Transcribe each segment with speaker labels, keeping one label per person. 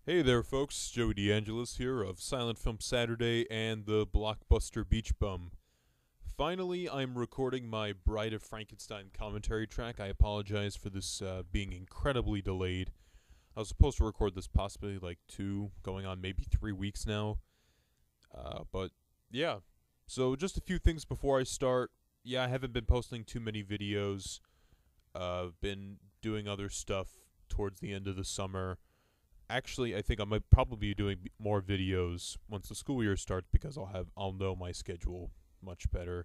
Speaker 1: Hey there, folks. Joey DeAngelis here of Silent Film Saturday and the Blockbuster Beach Bum. Finally, I'm recording my Bride of Frankenstein commentary track. I apologize for this being incredibly delayed. I was supposed to record this possibly like going on maybe 3 weeks now. But yeah. So just a few things before I start. Yeah, I haven't been posting too many videos. I've been doing other stuff towards the end of the summer. Actually, I think I might probably be doing more videos once the school year starts because I'll know my schedule much better.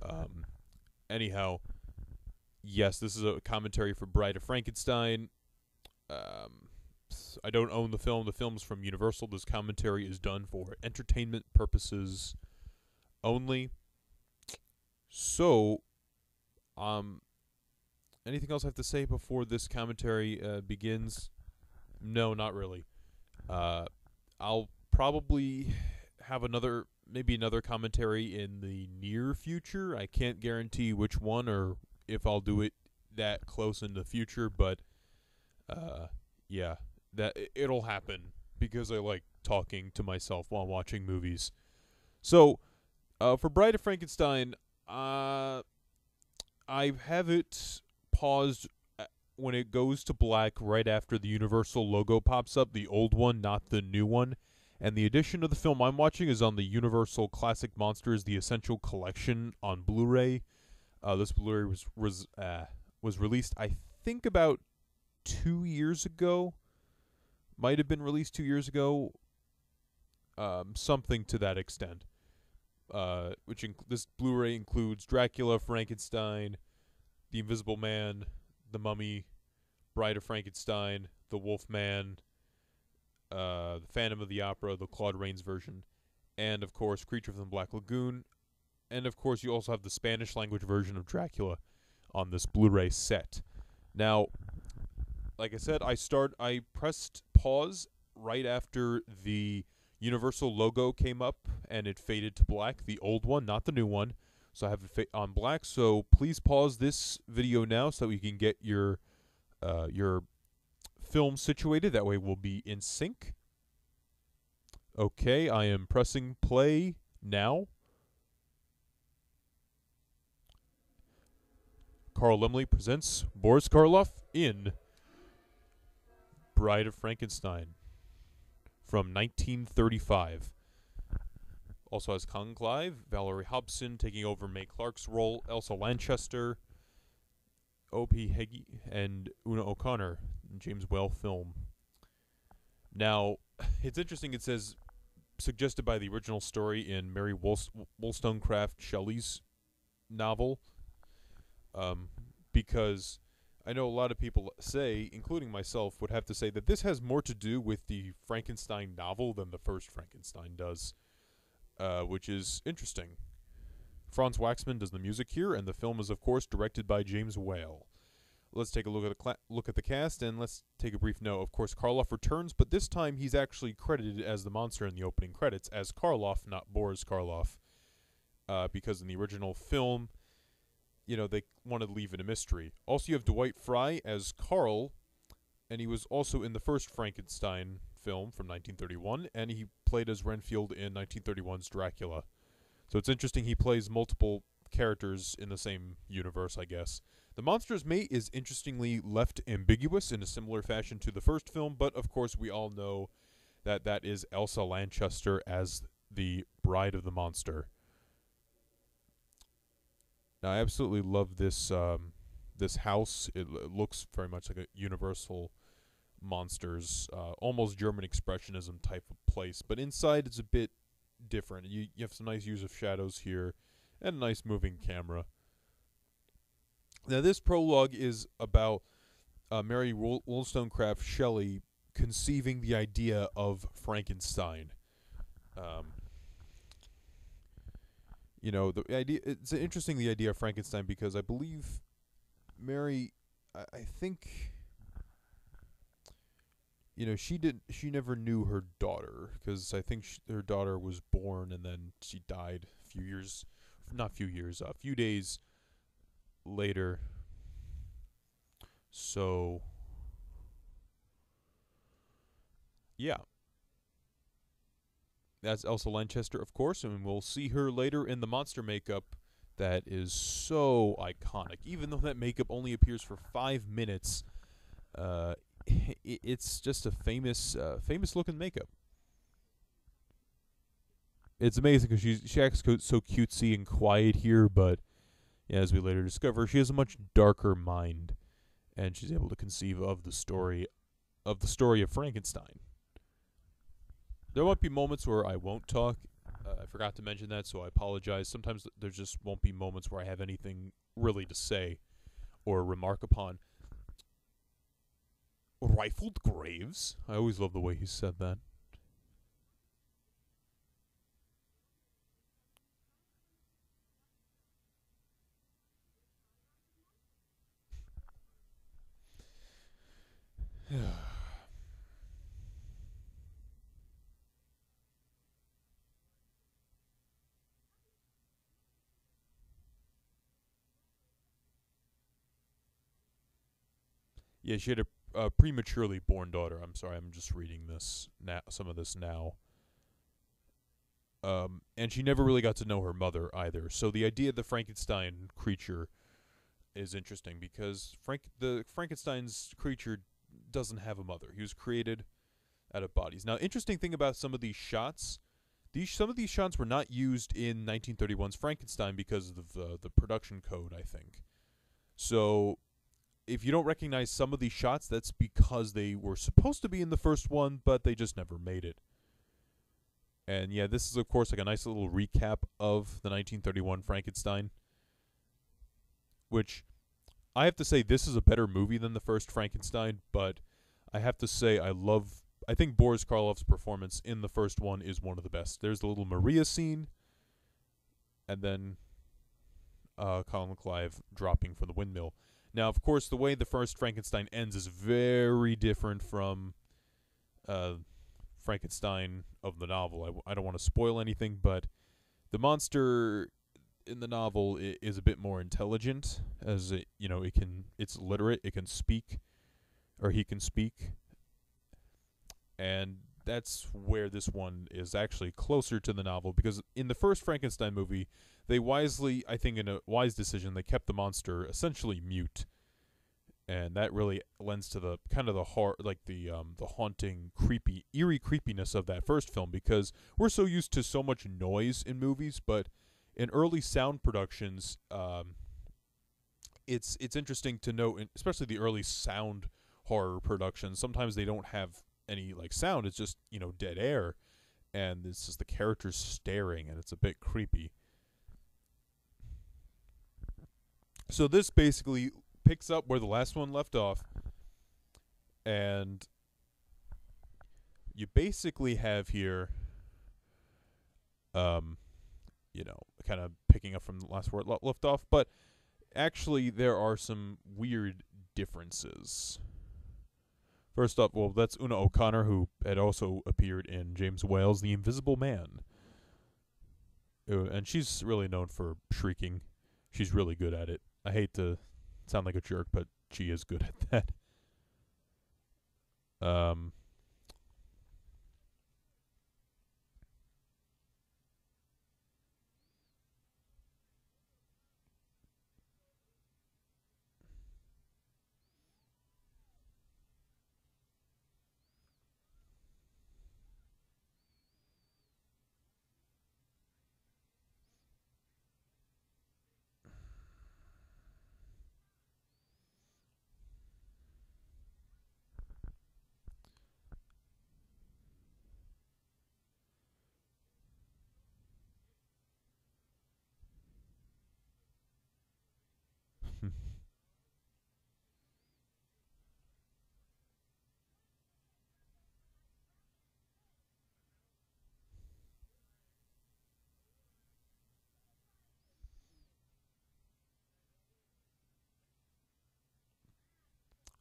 Speaker 1: Um, Anyhow, yes, this is a commentary for Bride of Frankenstein. Um, I don't own the film. The film's from Universal. This commentary is done for entertainment purposes only. So, um, anything else I have to say before this commentary begins? No, not really. Uh, I'll probably have maybe another commentary in the near future. I can't guarantee which one or if I'll do it that close in the future, but uh, yeah, it'll happen because I like talking to myself while watching movies. So, for Bride of Frankenstein, I have it paused when it goes to black right after the Universal logo pops up, the old one, not the new one. And the edition of the film I'm watching is on the Universal Classic Monsters: The Essential Collection on Blu-ray. This Blu-ray was released, I think, about 2 years ago. Might have been released 2 years ago. Something to that extent. This Blu-ray includes Dracula, Frankenstein, The Invisible Man, The Mummy, Bride of Frankenstein, The Wolfman, The Phantom of the Opera, the Claude Rains version, and of course Creature from the Black Lagoon, and of course you also have the Spanish language version of Dracula on this Blu-ray set. Now, like I said, I pressed pause right after the Universal logo came up and it faded to black, the old one, not the new one. So I have it on black. So please pause this video now so that we can get your film situated. That way we'll be in sync. Okay, I am pressing play now. Carl Laemmle presents Boris Karloff in Bride of Frankenstein from 1935. Also has Colin Clive, Valerie Hobson taking over May Clark's role, Elsa Lanchester, O.P. Heggie, and Una O'Connor, James Whale film. Now, it's interesting, it says, suggested by the original story in Mary Wollstonecraft Shelley's novel, because I know a lot of people say, including myself, would have to say that this has more to do with the Frankenstein novel than the first Frankenstein does, which is interesting. Franz Waxman does the music here, and the film is, of course, directed by James Whale. Let's take a look at the cast, and let's take a brief note. Of course, Karloff returns, but this time he's actually credited as the monster in the opening credits as Karloff, not Boris Karloff, because in the original film, they wanted to leave it a mystery. Also, you have Dwight Frye as Carl, and he was also in the first Frankenstein film from 1931, and he played as Renfield in 1931's Dracula. So it's interesting he plays multiple characters in the same universe, I guess. The monster's mate is interestingly left ambiguous in a similar fashion to the first film, but of course we all know that is Elsa Lanchester as the bride of the monster. Now, I absolutely love this this house. It looks very much like a Universal Monsters, almost German expressionism type of place, but inside it's a bit different. You have some nice use of shadows here, and a nice moving camera. Now, this prologue is about Mary Wollstonecraft Shelley conceiving the idea of Frankenstein. The idea, it's interesting, the idea of Frankenstein, because I believe Mary, I think, she never knew her daughter, because I think her daughter was born and then she died a few days later. So yeah, that's Elsa Lanchester, of course, and we'll see her later in the monster makeup that is so iconic. Even though that makeup only appears for 5 minutes, uh, it's just a famous looking makeup. It's amazing because she acts so cutesy and quiet here, but yeah, as we later discover, she has a much darker mind, and she's able to conceive of the story of Frankenstein. There might be moments where I won't talk. I forgot to mention that, so I apologize. Sometimes there just won't be moments where I have anything really to say or remark upon. Rifled graves? I always love the way he said that. Yeah, she had a prematurely born daughter. I'm sorry, I'm just reading this now, some of this now. And she never really got to know her mother either. So the idea of the Frankenstein creature is interesting because the Frankenstein's creature doesn't have a mother. He was created out of bodies. Now, interesting thing about some of these shots, some of these shots were not used in 1931's Frankenstein because of the production code, I think. So if you don't recognize some of these shots, that's because they were supposed to be in the first one, but they just never made it. And yeah, this is of course like a nice little recap of the 1931 Frankenstein, which I have to say this is a better movie than the first Frankenstein, but I have to say I think Boris Karloff's performance in the first one is one of the best. There's the little Maria scene, and then Colin Clive dropping from the windmill. Now, of course, the way the first Frankenstein ends is very different from uh, Frankenstein of the novel. I don't want to spoil anything, but the monster in the novel is a bit more intelligent, as it's literate, it can speak, or he can speak, and that's where this one is actually closer to the novel, because in the first Frankenstein movie, they wisely, I think in a wise decision, they kept the monster essentially mute, and that really lends to the kind of the the haunting, creepy, eerie creepiness of that first film, because we're so used to so much noise in movies, but in early sound productions, it's interesting to note, especially the early sound horror productions. Sometimes they don't have any like sound; it's just dead air, and it's just the characters staring, and it's a bit creepy. So this basically picks up where the last one left off, and you basically have here, um, kind of picking up from the last where it left off, but actually there are some weird differences. First up, well, that's Una O'Connor, who had also appeared in James Whale's The Invisible Man. And she's really known for shrieking. She's really good at it. I hate to sound like a jerk, but she is good at that.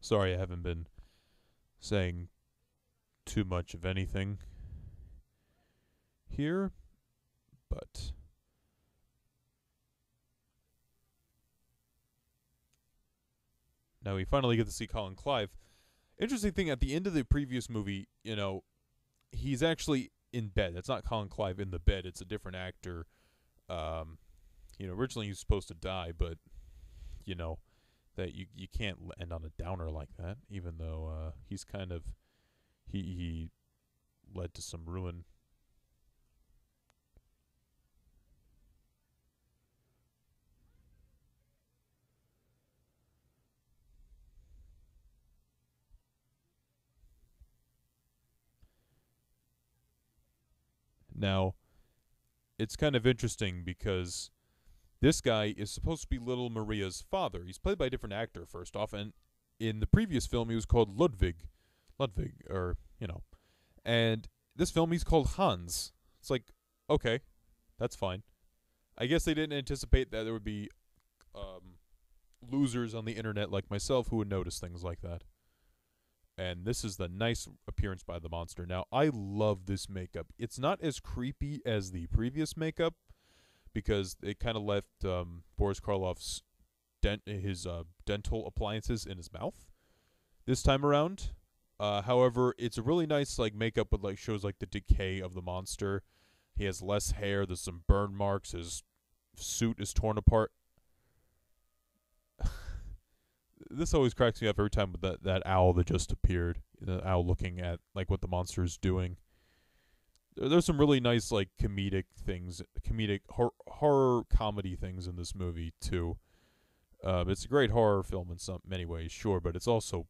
Speaker 1: Sorry, I haven't been saying too much of anything here, but now we finally get to see Colin Clive. Interesting thing, at the end of the previous movie, he's actually in bed. That's not Colin Clive in the bed. It's a different actor. Um, originally he was supposed to die, but you know that you can't end on a downer like that. Even though he's kind of he led to some ruin. Now it's kind of interesting because this guy is supposed to be little Maria's father. He's played by a different actor, first off, and in the previous film he was called Ludwig, or and this film he's called Hans. It's like, okay, that's fine. I guess they didn't anticipate that there would be um, losers on the internet like myself who would notice things like that. And this is the nice appearance by the monster. Now, I love this makeup. It's not as creepy as the previous makeup because it kind of left Boris Karloff's his dental appliances in his mouth this time around. However, it's a really nice makeup with shows the decay of the monster. He has less hair. There's some burn marks. His suit is torn apart. This always cracks me up every time with that owl that just appeared. The owl looking at what the monster is doing. There's some really nice comedic things, horror comedy things in this movie too. It's a great horror film in many ways, sure, but it's also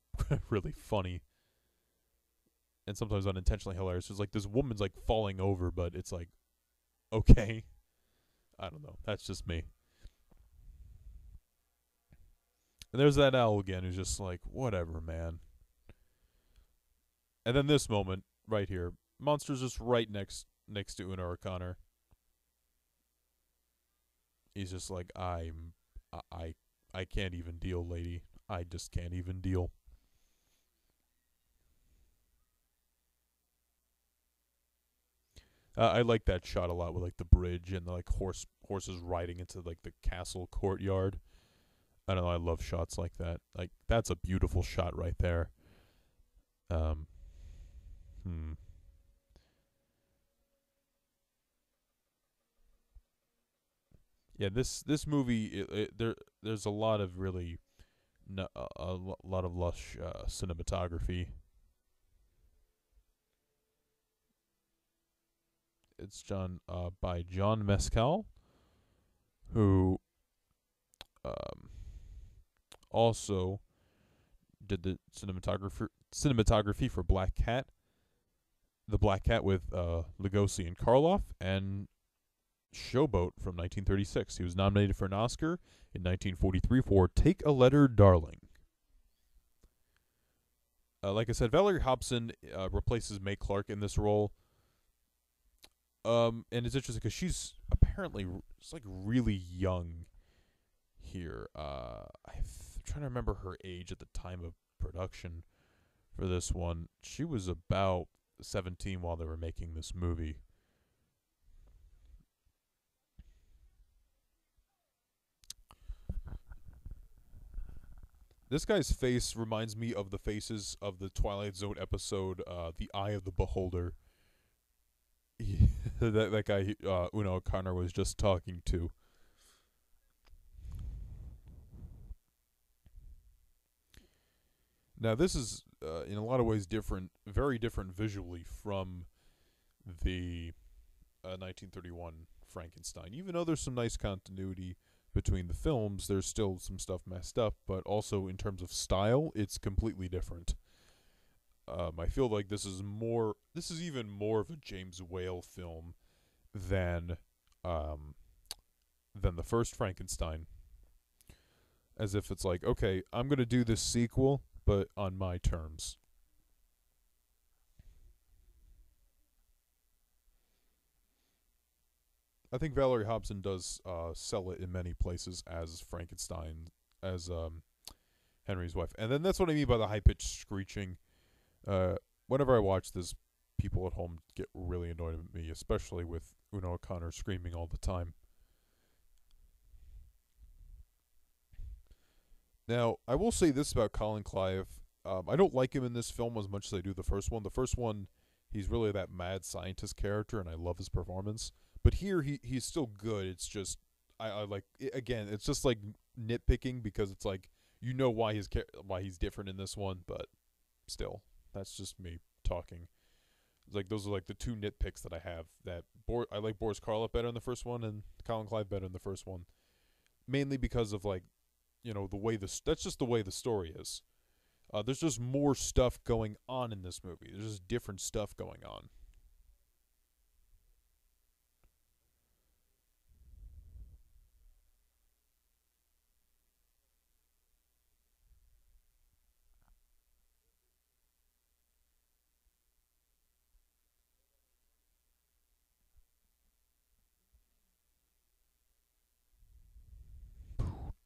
Speaker 1: really funny and sometimes unintentionally hilarious. It's this woman's falling over, but it's okay. I don't know. That's just me. And there's that owl again who's just whatever, man. And then this moment right here, monster's just right next to Una O'Connor. He's just I can't even deal, lady. I just can't even deal. I like that shot a lot with the bridge and the horses riding into the castle courtyard. I don't know. I love shots like that. That's a beautiful shot right there. Um, hmm. Yeah, this movie there's a lot of really lot of lush cinematography. It's by John Mescal, who um, also did the cinematography for Black Cat, the Black Cat with Lugosi and Karloff, and Showboat from 1936. He was nominated for an Oscar in 1943 for Take a Letter, Darling. Like I said, Valerie Hobson replaces Mae Clark in this role. And it's interesting because she's apparently really young here. I'm trying to remember her age at the time of production for this one. She was about 17 while they were making this movie. This guy's face reminds me of the faces of the Twilight Zone episode, The Eye of the Beholder. that guy Una O'Connor was just talking to. Now this is in a lot of ways different, very different visually from the 1931 Frankenstein. Even though there's some nice continuity between the films, there's still some stuff messed up, but also in terms of style, it's completely different. I feel like this is even more of a James Whale film than the first Frankenstein. As if it's okay, I'm gonna do this sequel, but on my terms. I think Valerie Hobson does sell it in many places as Frankenstein, as Henry's wife. And then that's what I mean by the high-pitched screeching. Whenever I watch this, people at home get really annoyed at me, especially with Una O'Connor screaming all the time. Now, I will say this about Colin Clive. I don't like him in this film as much as I do the first one. The first one, He's really that mad scientist character, and I love his performance. But here, he's still good. It's just I like again. It's just like nitpicking because it's like you know why he's different in this one, but still, that's just me talking. It's like those are like the two nitpicks that I have. I like Boris Karloff better in the first one, and Colin Clive better in the first one, mainly because of like the way that's just the way the story is. There's just more stuff going on in this movie. There's just different stuff going on.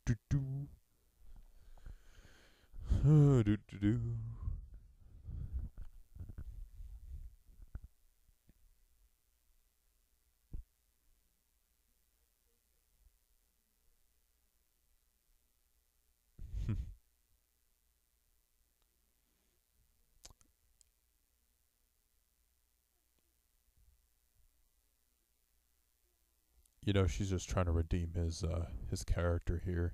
Speaker 1: Do do do do do. She's just trying to redeem his character here.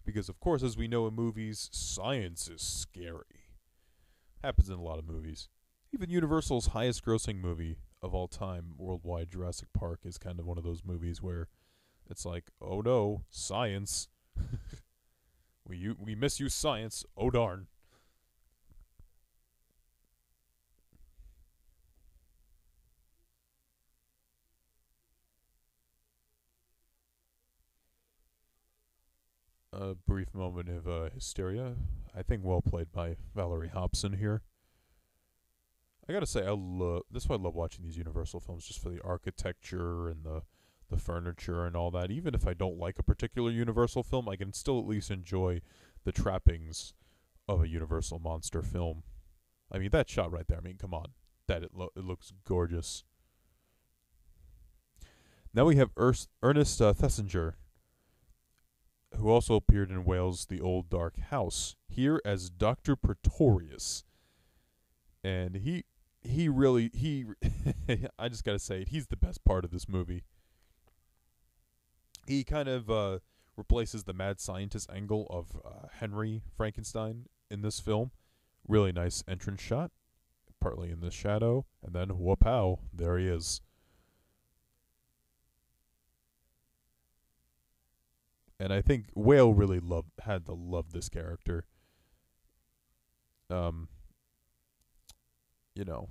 Speaker 1: Because of course, as we know in movies, science is scary. Happens in a lot of movies. Even Universal's highest grossing movie of all time, worldwide, Jurassic Park, is kind of one of those movies where it's like, oh no, science. We misuse science. Oh darn. A brief moment of hysteria. I think well played by Valerie Hobson here. I gotta say, I love this. Is why I love watching these Universal films, just for the architecture and the furniture and all that. Even if I don't like a particular Universal film, I can still at least enjoy the trappings of a Universal monster film. I mean, that shot right there. I mean, come on, it looks gorgeous. Now we have Ernest Thesiger, who also appeared in Wales' The Old Dark House, here as Dr. Pretorius. And he really he I just gotta say it, he's the best part of this movie. He kind of replaces the mad scientist angle of Henry Frankenstein in this film. Really nice entrance shot, partly in the shadow, and then whoop-pow, there he is. And I think Whale really had to love this character. Um, you know,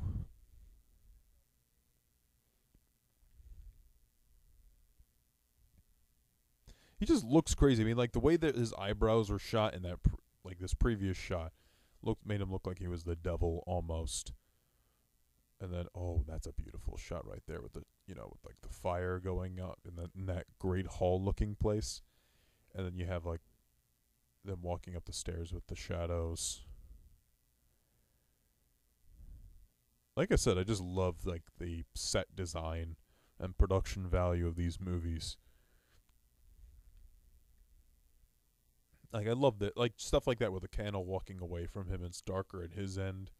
Speaker 1: he just looks crazy. I mean, like the way that his eyebrows were shot in like this previous shot, made him look like he was the devil almost. And then, oh, that's a beautiful shot right there with with like the fire going up in that great hall-looking place, and then you have like them walking up the stairs with the shadows. Like I said, I just love like the set design and production value of these movies. Like I love that, like stuff like that with the candle walking away from him. It's darker at his end.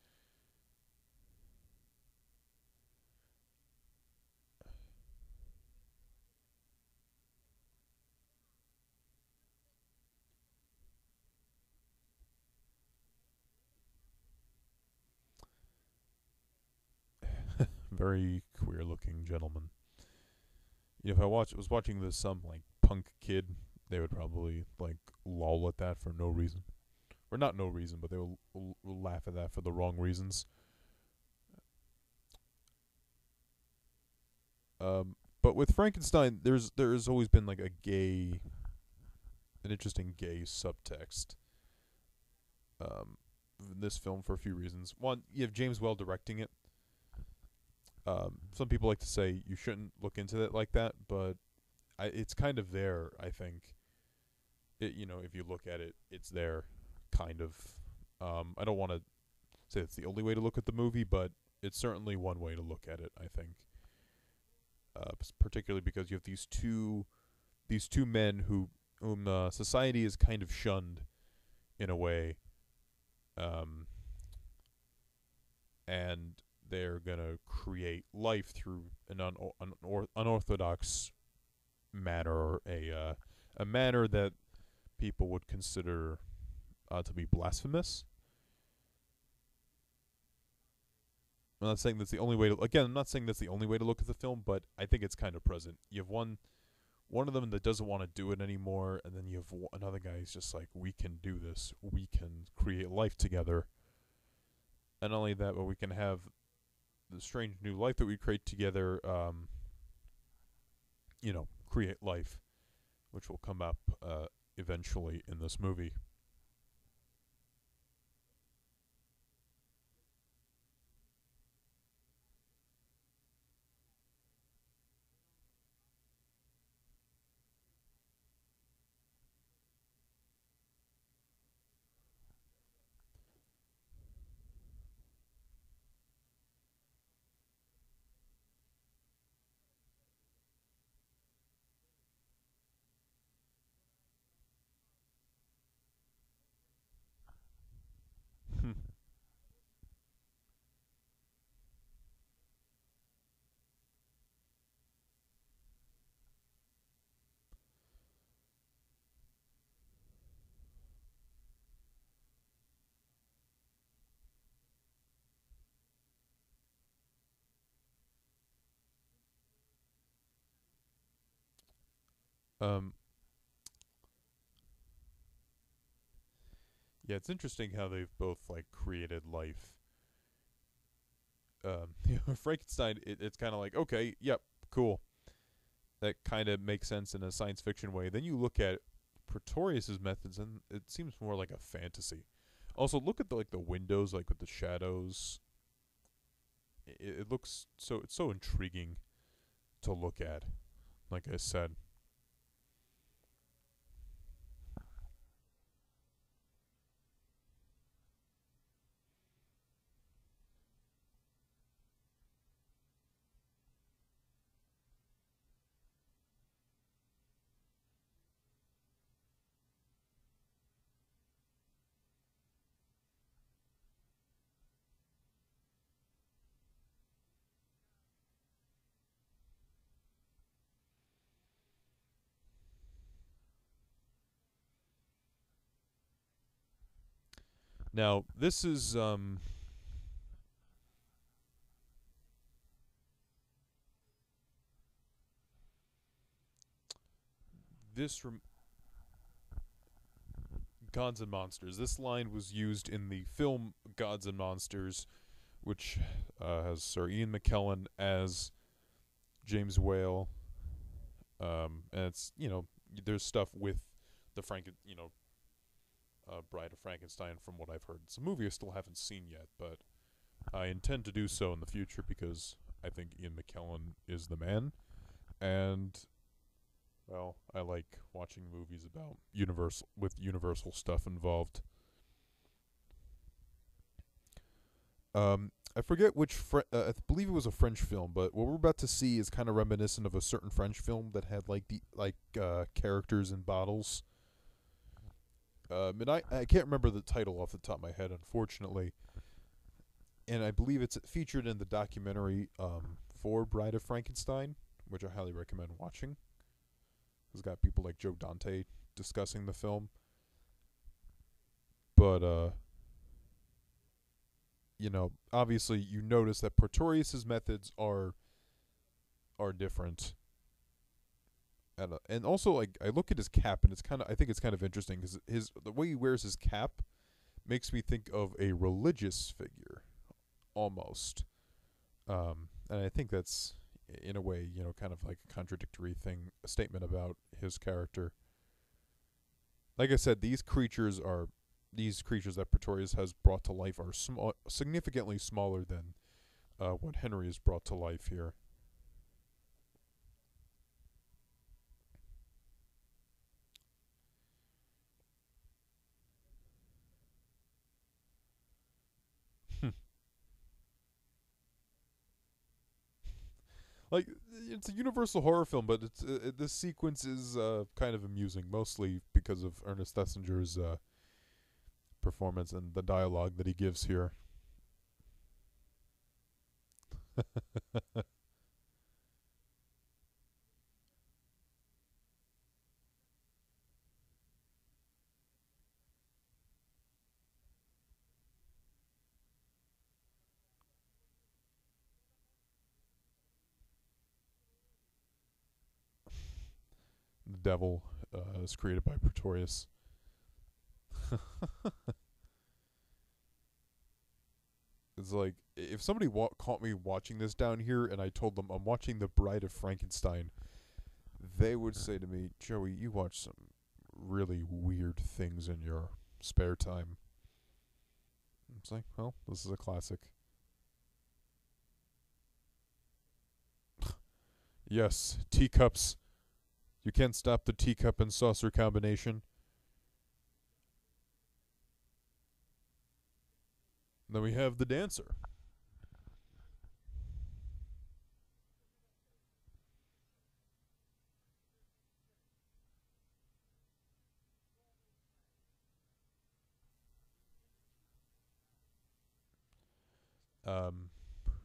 Speaker 1: Very queer-looking gentleman. If I was watching this some like punk kid, they would probably like lol at that for no reason, or not no reason, but they will laugh at that for the wrong reasons. But with Frankenstein, there's always been like an interesting gay subtext. In this film for a few reasons. One, you have James Whale directing it. Some people like to say you shouldn't look into it like that, but it's kind of there. I think if you look at it, it's there, kind of. I don't want to say it's the only way to look at the movie, but it's certainly one way to look at it. I think, particularly because you have these two men whom society has kind of shunned in a way, um, and they're gonna create life through an unorthodox manner, or a manner that people would consider to be blasphemous. I'm not saying that's the only way to. Again, I'm not saying that's the only way to look at the film, but I think it's kind of present. You have one of them that doesn't want to do it anymore, and then you have another guy who's just like, we can do this. We can create life together. And not only that, but we can have the strange new life that we create together, create life, which will come up eventually in this movie. um, yeah, it's interesting how they've both like created life. Frankenstein, it's kind of like, okay, yep, cool. That kind of makes sense in a science fiction way. Then you look at Pretorius's methods, and it seems more like a fantasy. Also, look at the windows, like with the shadows. It looks so it's so intriguing to look at. Like I said, now this is this rem- Gods and Monsters. This line was used in the film Gods and Monsters, which has Sir Ian McKellen as James Whale. And it's there's stuff with the Bride of Frankenstein from what I've heard. It's a movie I still haven't seen yet, but I intend to do so in the future because I think Ian McKellen is the man, and well, I like watching movies about Universal stuff involved. I forget which. I believe it was a French film, but what we're about to see is kind of reminiscent of a certain French film that had characters in bottles. And I can't remember the title off the top of my head, unfortunately. And I believe it's featured in the documentary for Bride of Frankenstein, which I highly recommend watching. It's got people like Joe Dante discussing the film. But obviously you notice that Pretorius's methods are different. And also, like, I look at his cap, and I think it's kind of interesting because the way he wears his cap makes me think of a religious figure, almost. And I think that's, in a way, kind of like a contradictory thing, a statement about his character. Like I said, these creatures that Pretorius has brought to life are significantly smaller than what Henry has brought to life here. Like, it's a Universal horror film, but this sequence is kind of amusing, mostly because of Ernest Thessinger's performance and the dialogue that he gives here. The devil is created by Pretorius. It's like if somebody caught me watching this down here and I told them I'm watching The Bride of Frankenstein, they would say to me, Joey, you watch some really weird things in your spare time. It's like, well, this is a classic. Yes, teacups. You can't stop the teacup and saucer combination. Then we have the dancer.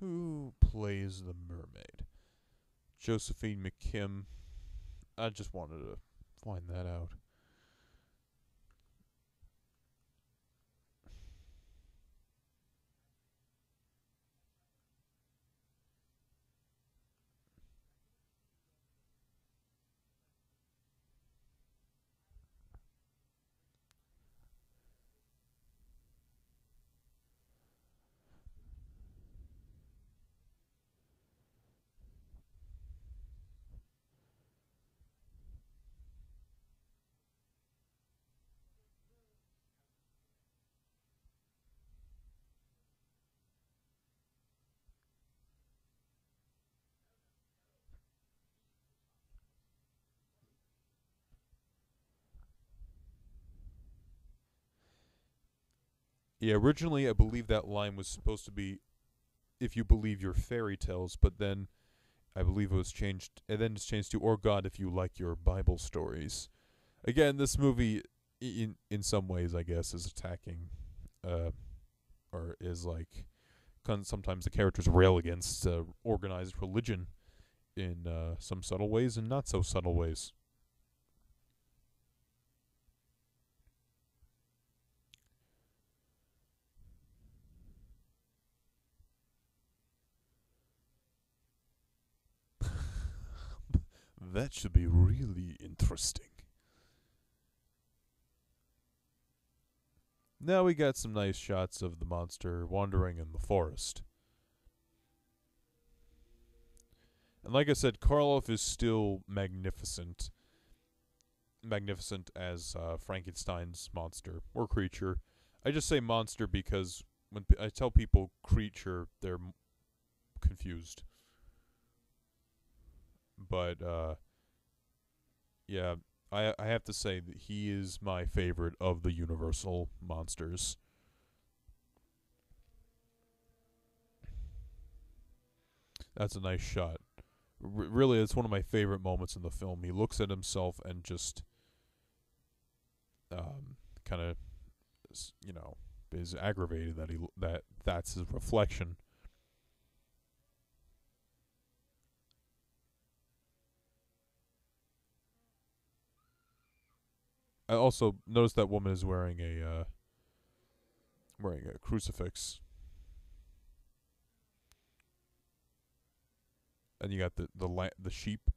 Speaker 1: Who plays the mermaid? Josephine McKim. I just wanted to find that out. Yeah, originally I believe that line was supposed to be, if you believe your fairy tales, but then I believe it was changed, and then it's changed to, or God, if you like your Bible stories. Again, this movie, in some ways, I guess, is attacking, or is like, sometimes the characters rail against organized religion in some subtle ways and not so subtle ways. That should be really interesting. Now we got some nice shots of the monster wandering in the forest. And like I said, Karloff is still magnificent. Magnificent as Frankenstein's monster or creature. I just say monster because when I tell people creature, they're confused. But yeah, I have to say that he is my favorite of the Universal monsters. That's a nice shot. Really, it's one of my favorite moments in the film. He looks at himself and just kind of, is aggravated that that's his reflection. I also noticed that woman is wearing a crucifix, and you got the sheep,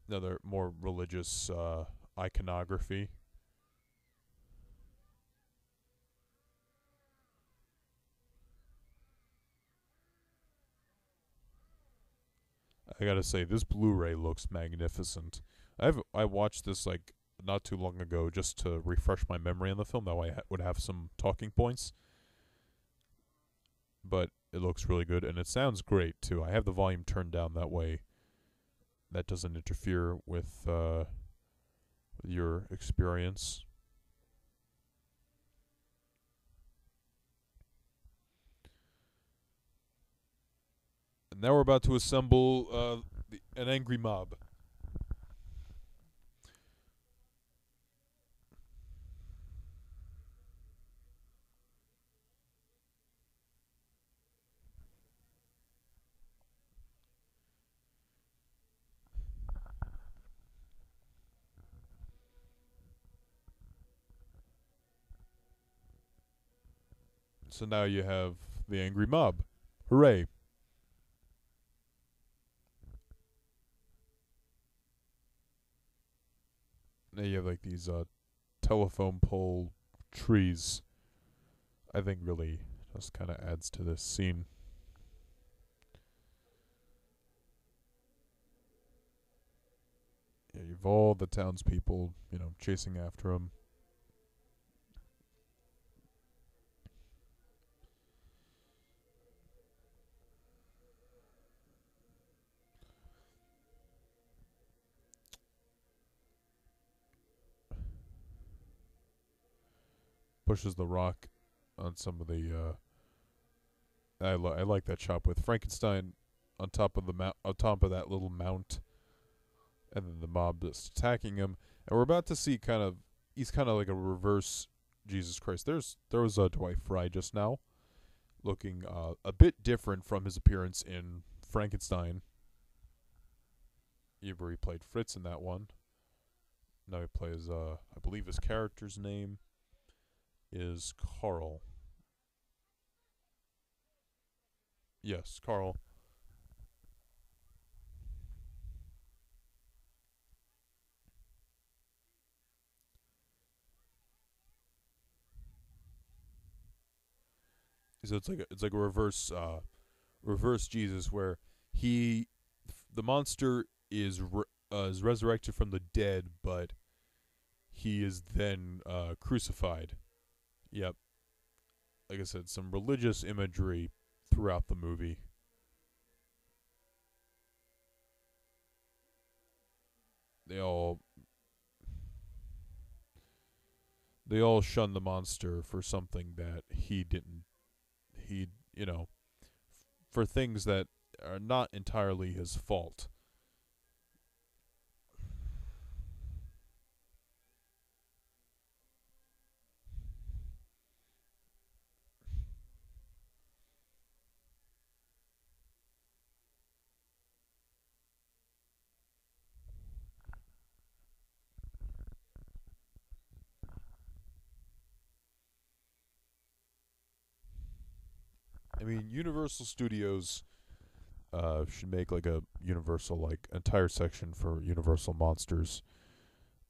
Speaker 1: another more religious iconography. I gotta say, this Blu-ray looks magnificent. I watched this like not too long ago just to refresh my memory on the film. That way I would have some talking points. But it looks really good, and it sounds great too. I have the volume turned down that way. That doesn't interfere with your experience. And now we're about to assemble an angry mob. So now you have the angry mob. Hooray. Now you have like these telephone pole trees. I think really just kind of adds to this scene. Yeah, you've all the townspeople, chasing after him. Pushes the rock on some of the. I like that shot with Frankenstein on top of on top of that little mount, and then the mob is attacking him, and we're about to see he's kind of like a reverse Jesus Christ. There was Dwight Fry just now, looking a bit different from his appearance in Frankenstein. He played Fritz in that one. Now he plays I believe his character's name is Carl. Yes, Carl. So it's like a reverse Jesus, where he the monster is resurrected from the dead, but he is then crucified. Yep. Like I said, some religious imagery throughout the movie. They all shun the monster for something that he didn't. He, for things that are not entirely his fault. I mean, Universal Studios should make like a Universal entire section for Universal Monsters.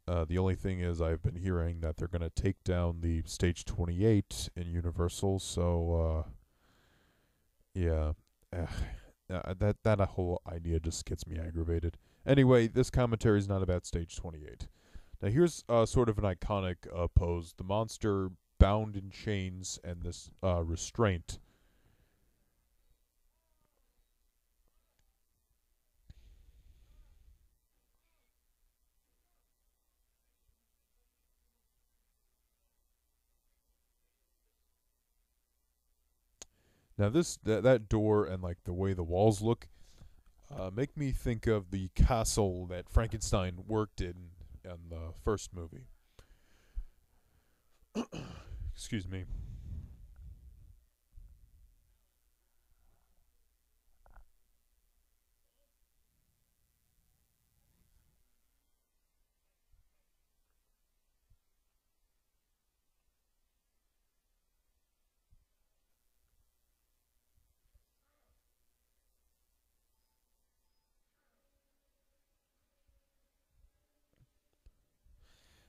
Speaker 1: The only thing is, I've been hearing that they're gonna take down the Stage 28 in Universal. So yeah, that whole idea just gets me aggravated. Anyway, this commentary is not about Stage 28. Now here's sort of an iconic pose: the monster bound in chains and this restraint. Now that door and like the way the walls look make me think of the castle that Frankenstein worked in the first movie. Excuse me.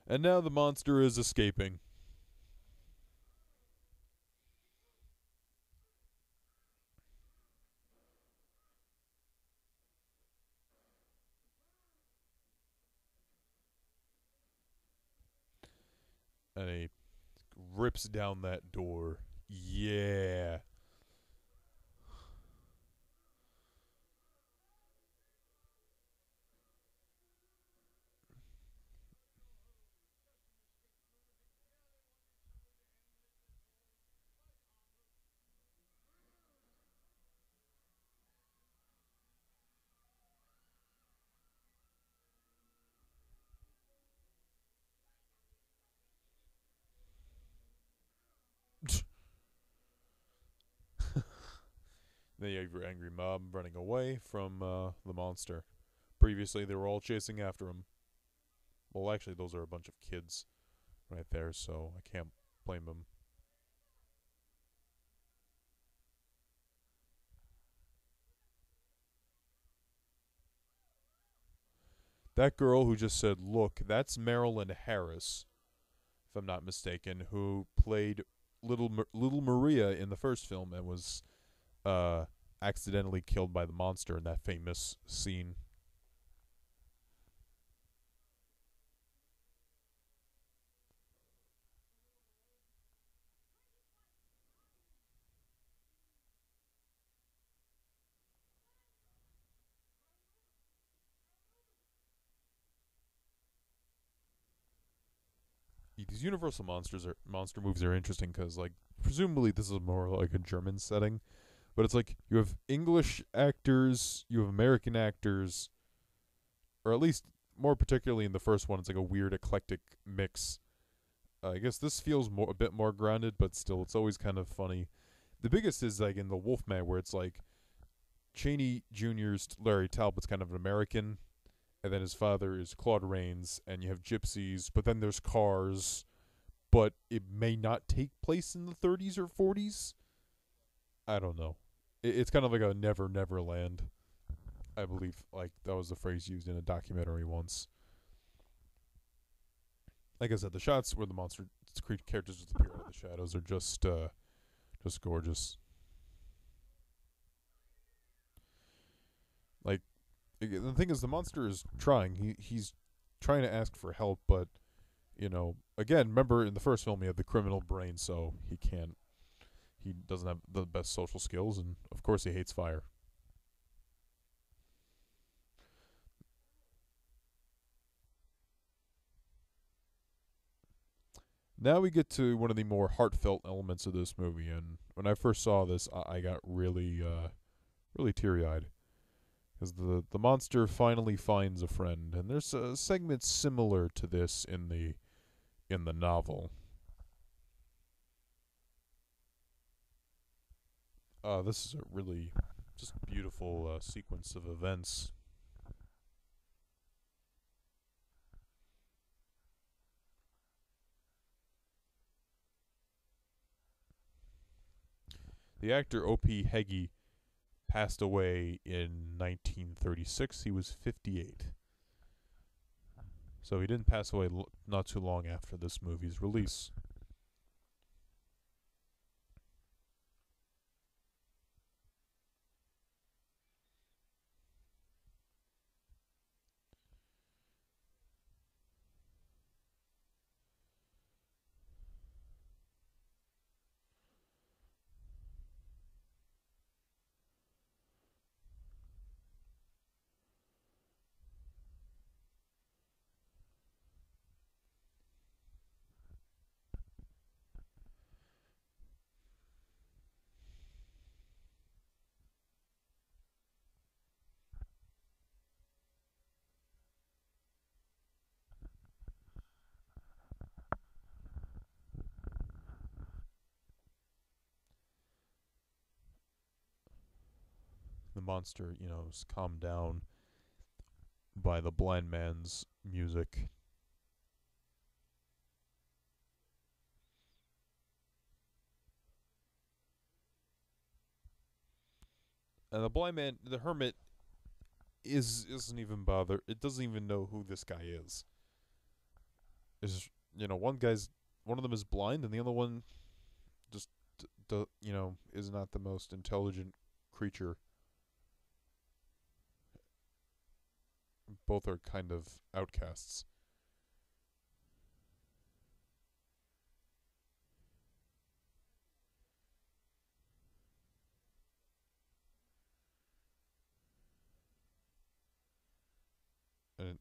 Speaker 1: And now the monster is escaping. And he rips down that door. Yeah. Then you have your angry mob running away from the monster. Previously, they were all chasing after him. Well, actually, those are a bunch of kids right there, so I can't blame them. That girl who just said, "Look, that's Marilyn Harris," if I'm not mistaken, who played Little Maria in the first film and was uh, accidentally killed by the monster in that famous scene. These Universal monster movies are interesting because, like, presumably this is more like a German setting, but it's like you have English actors, you have American actors, or at least more particularly in the first one, it's like a weird eclectic mix. I guess this feels a bit more grounded, but still, it's always kind of funny. The biggest is like in the Wolfman, where it's like Cheney Jr.'s Larry Talbot's kind of an American, and then his father is Claude Rains, and you have gypsies, but then there's cars, but it may not take place in the 30s or 40s. I don't know. It's kind of like a Never Never Land. I believe like that was the phrase used in a documentary once. Like I said, the shots where the monster characters just appear out of the shadows are just gorgeous. Like the thing is, the monster is trying. He's trying to ask for help, but again, remember in the first film he had the criminal brain, so he can't. He doesn't have the best social skills, and of course he hates fire. Now we get to one of the more heartfelt elements of this movie, and when I first saw this, I got really teary eyed because the monster finally finds a friend, and there's a segment similar to this in the novel. This is a really just beautiful sequence of events. The actor O.P. Heggie passed away in 1936. He was 58. So he didn't pass away not too long after this movie's release. The monster, is calmed down by the blind man's music. And the blind man, the hermit, isn't even bother. It doesn't even know who this guy is. Is one of them is blind, and the other one just is not the most intelligent creature. Both are kind of outcasts. And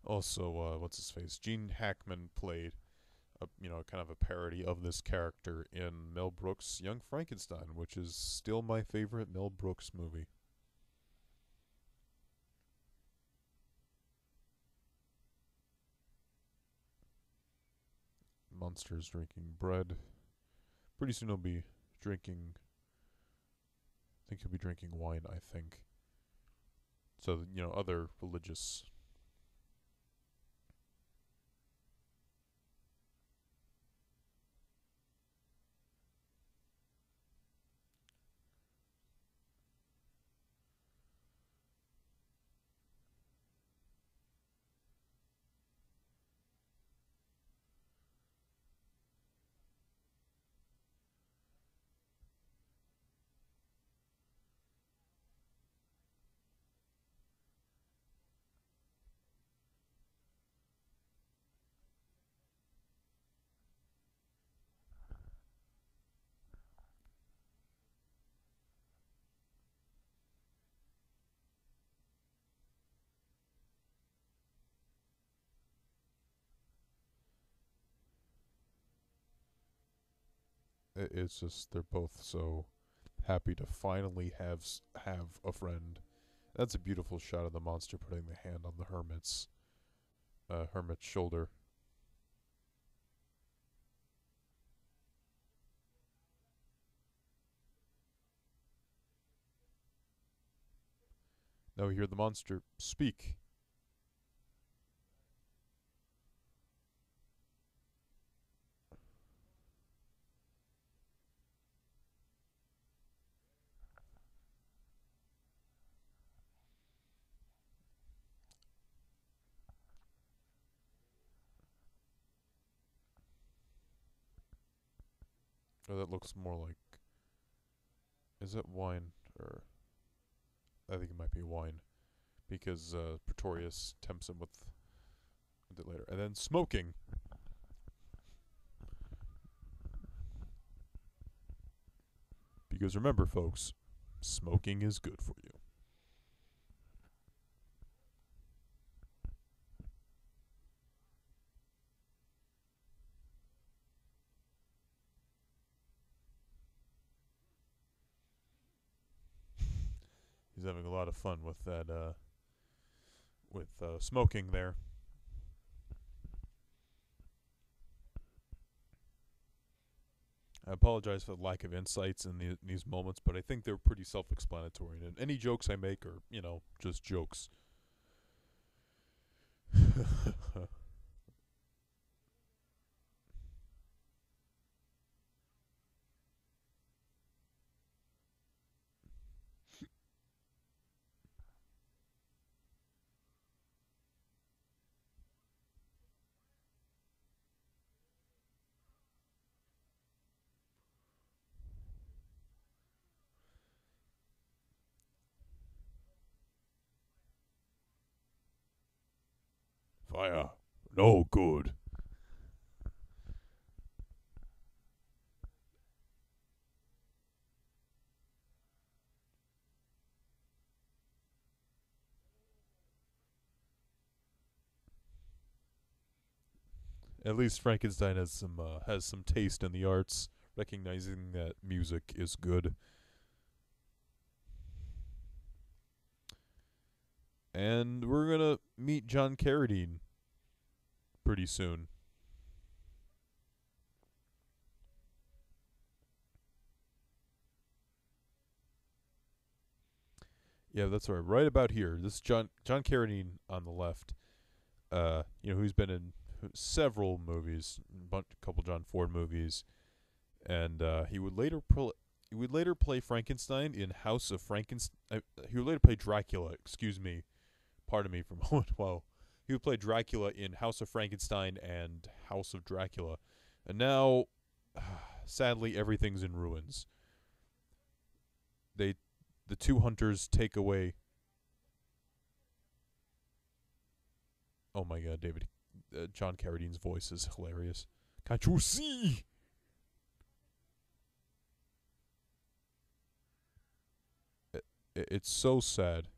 Speaker 1: Also, what's his face? Gene Hackman played kind of a parody of this character in Mel Brooks' Young Frankenstein, which is still my favorite Mel Brooks movie. Monsters drinking bread. Pretty soon he'll be drinking. I think he'll be drinking wine. I think. So other religious. It's just they're both so happy to finally have a friend. That's a beautiful shot of the monster putting the hand on the hermit's shoulder. Now we hear the monster speak. Oh, that looks more like. Is it wine or? I think it might be wine, because Pretorius tempts him with it later, and then smoking. Because remember, folks, smoking is good for you. He's having a lot of fun with that, smoking there. I apologize for the lack of insights in these moments, but I think they're pretty self-explanatory. And any jokes I make are, just jokes. Fire, no good. At least Frankenstein has some taste in the arts, recognizing that music is good. And we're gonna meet John Carradine pretty soon. Yeah, that's right. Right about here. This is John Carradine on the left. Who's been in several movies, a couple John Ford movies, and he would later play Frankenstein in House of Frankenstein. He would later play Dracula. Excuse me, pardon me for a moment. Wow, he would play Dracula in House of Frankenstein and House of Dracula, and now, sadly, everything's in ruins. They, the two hunters take away. Oh my God, David, John Carradine's voice is hilarious. Can't you see? It's so sad.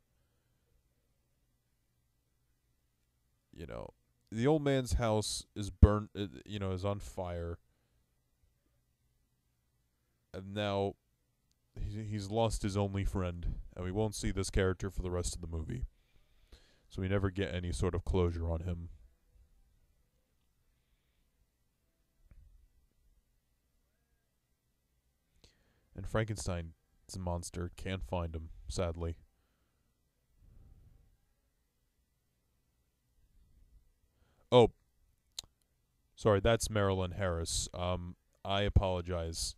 Speaker 1: you know, the old man's house is burnt, is on fire, and now he's lost his only friend, and we won't see this character for the rest of the movie. So we never get any sort of closure on him. And Frankenstein's monster can't find him, sadly. Oh, sorry, that's Marilyn Harris. I apologize.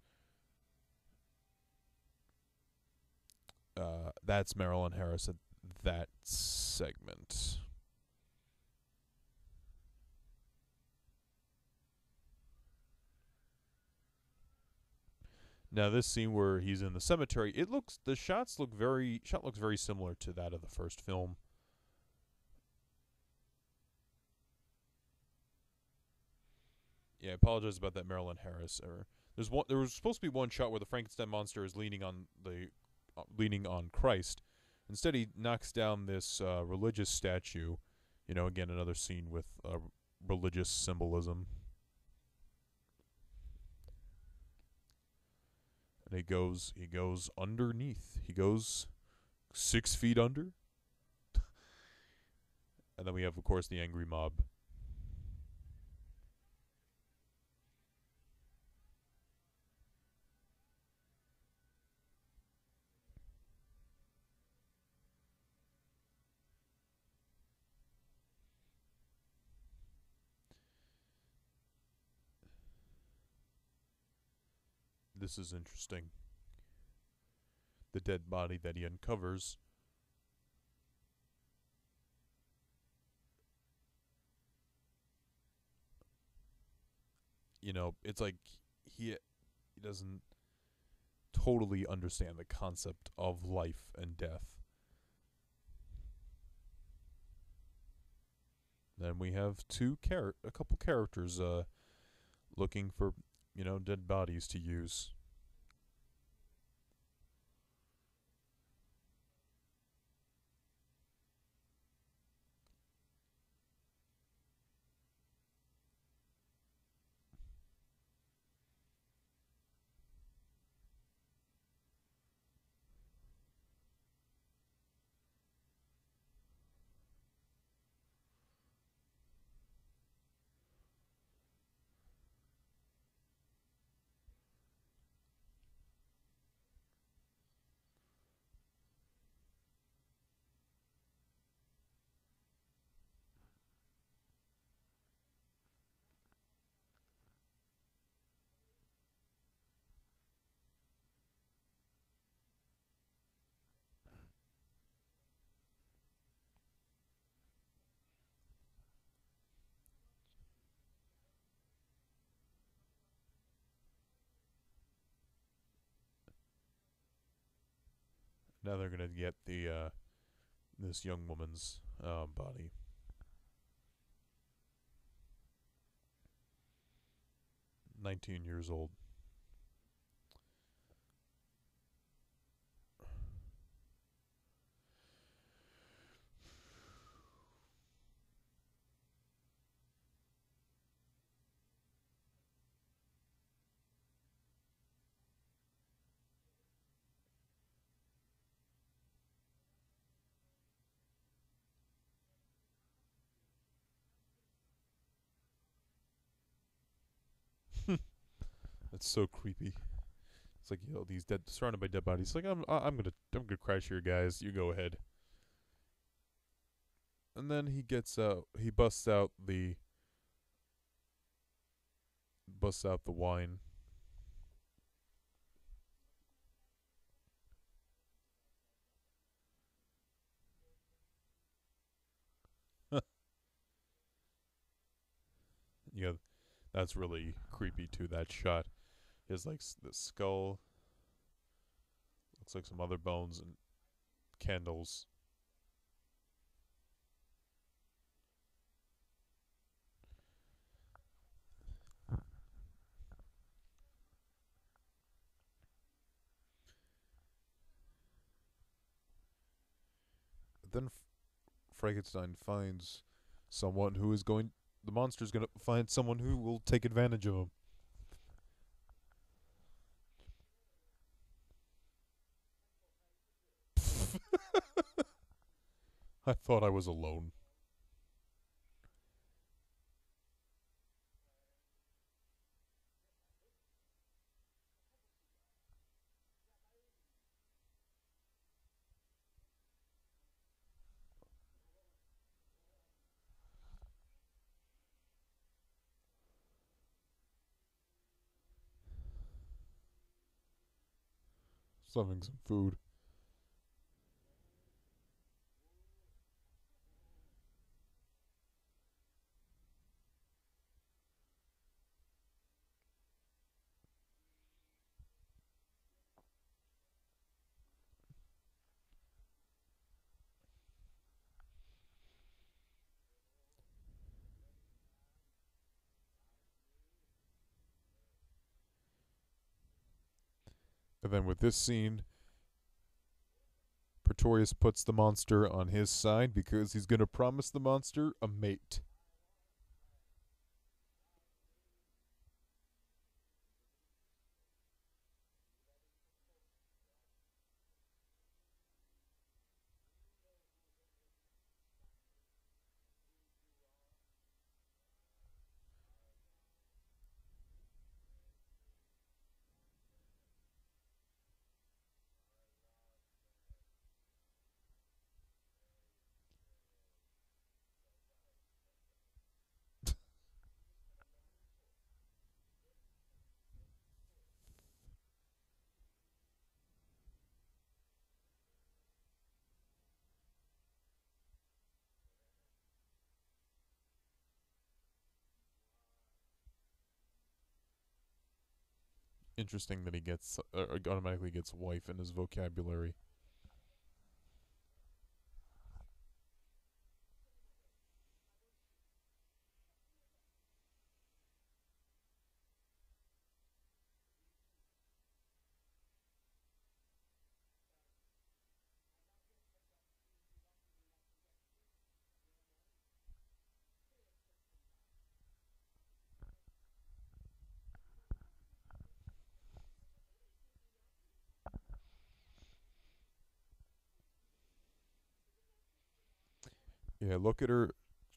Speaker 1: That's Marilyn Harris at that segment. Now this scene where he's in the cemetery, the shot looks very similar to that of the first film. Yeah, I apologize about that Marilyn Harris error. There was supposed to be one shot where the Frankenstein monster is leaning on Christ. Instead, he knocks down this religious statue. Again, another scene with religious symbolism. And he goes underneath. He goes 6 feet under. And then we have, of course, the angry mob. This is interesting. The dead body that he uncovers it's like he doesn't totally understand the concept of life and death. Then we have a couple characters looking for dead bodies to use. Now they're gonna get the this young woman's body. "19 years old." That's so creepy. It's like these dead, surrounded by dead bodies. It's like I'm gonna crash here, guys. You go ahead. And then he busts out the wine. Yeah, that's really creepy too. That shot is like the skull. Looks like some other bones and candles. Then Frankenstein finds Someone who is going. The monster's going to find someone who will take advantage of him. I thought I was alone. Having some food. And then with this scene, Pretorius puts the monster on his side because he's going to promise the monster a mate. Interesting that he gets automatically gets wife in his vocabulary. Yeah, look at her.